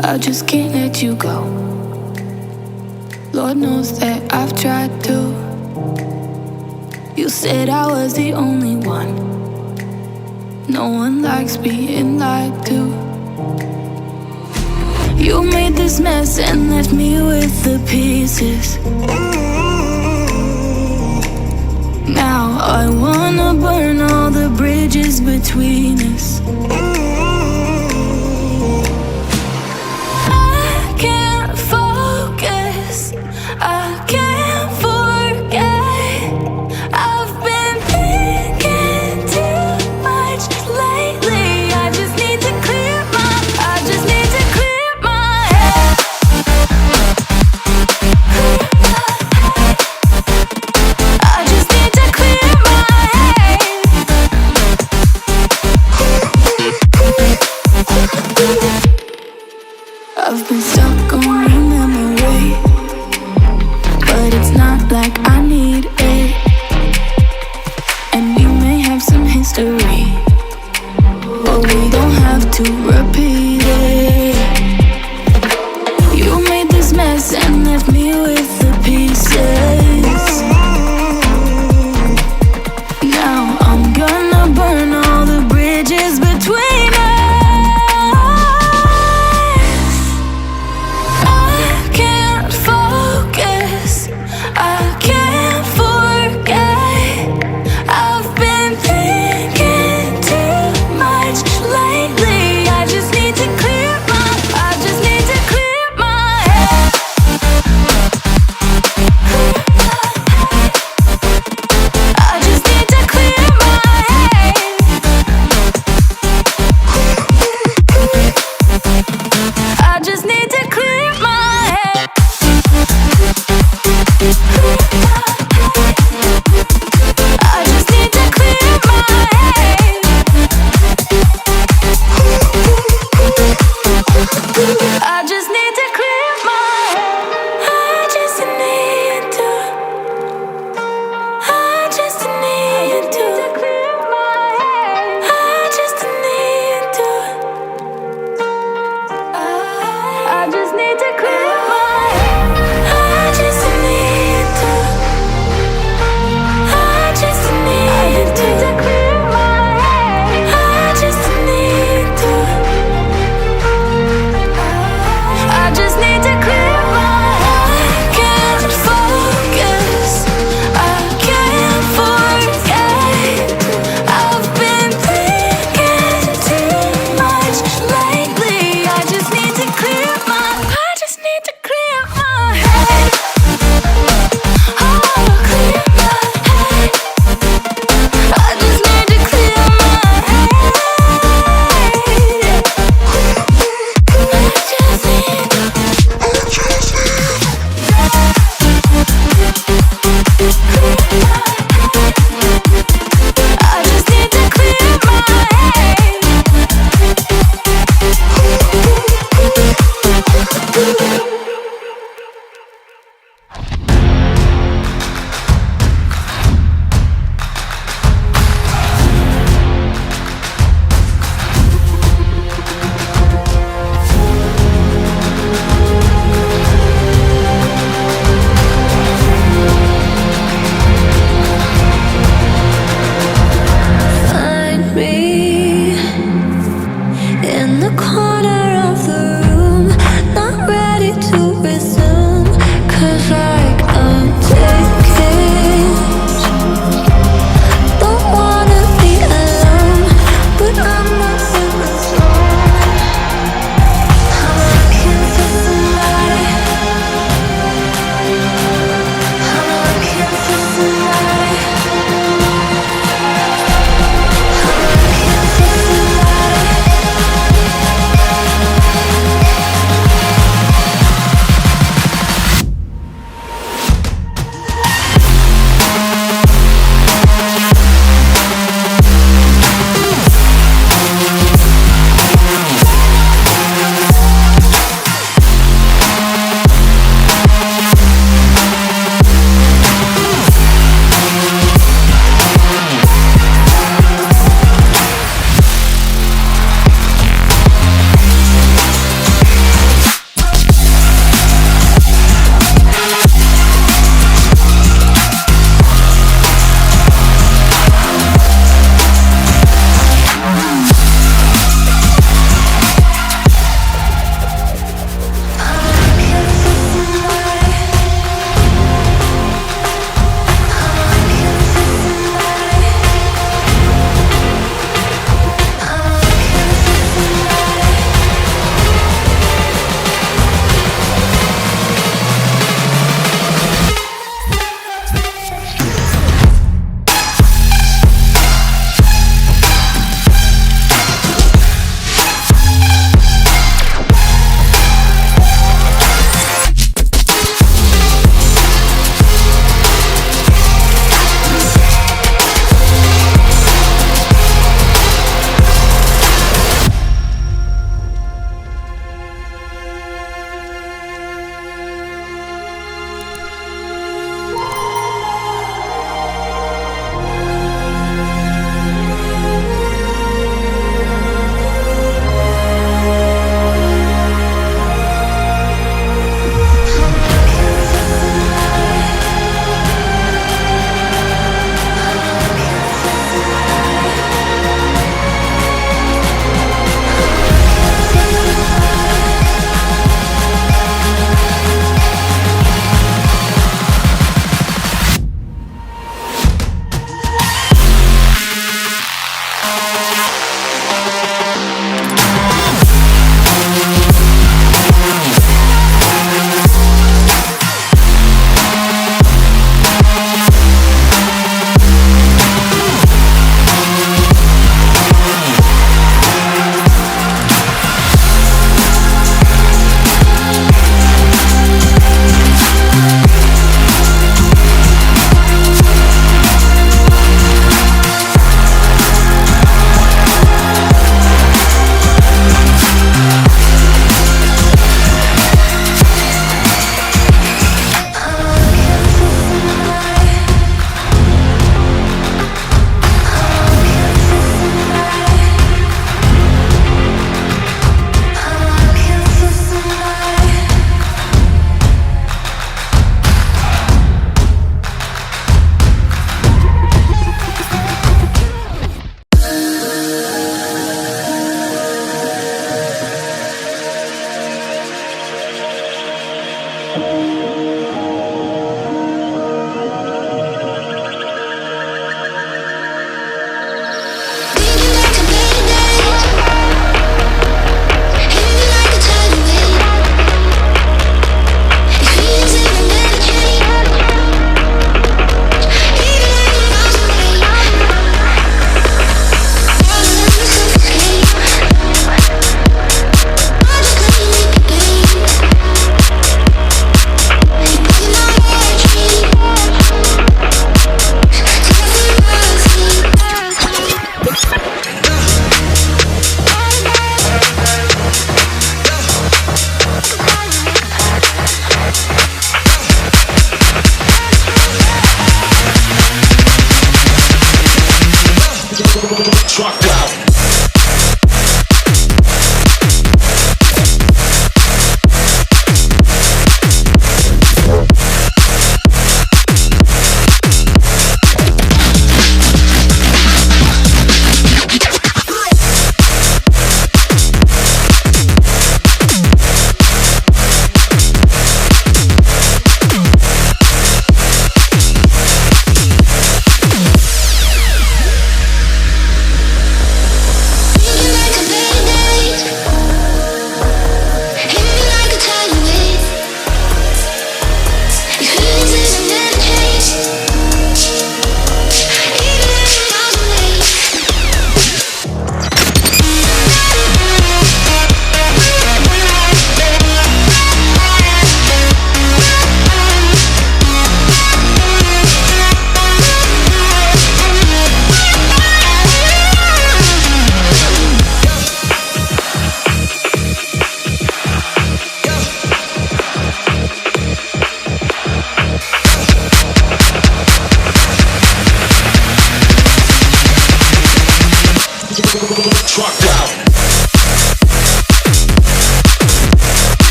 I just can't let you go. Lord knows that I've tried to. You said I was the only one. No one likes being lied to. You made this mess and left me with the pieces. Now I wanna burn all the bridges between us. I can't focus, I can't forget. I've been thinking too much lately. I just need to clear my head. I just need to clear my head. I've been stuck on your memory, but it's not like I need it. And we may have some history, but we don't have to repeat it. You made this mess and left me with the pieces. Now I'm gonna burn all the bridges between us. I can't focus, I can't forget. I've been thinking too much lately. I just need to clear my head. I just need to clear my head. I just need to clear my head. I just need to clear my head. I just need to clear my head. I just need to. I just need to clear my head. I just need to. I just need to clear my head. I just need to. I just need to clear my head. I just need to. I just need to clear my head. I can't focus, I can't forget. I've been thinking too much lately. I just need to clear my head. Oh, clear my head. I just need to clear my head. I just need to clear my head. Find me in the corner of the room, not ready to resume, 'cause I'm taking. Don't wanna be alone, but I'm not in the zone. I'm looking for somebody. I'm looking for somebody. I'm looking for somebody.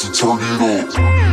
to turn it on.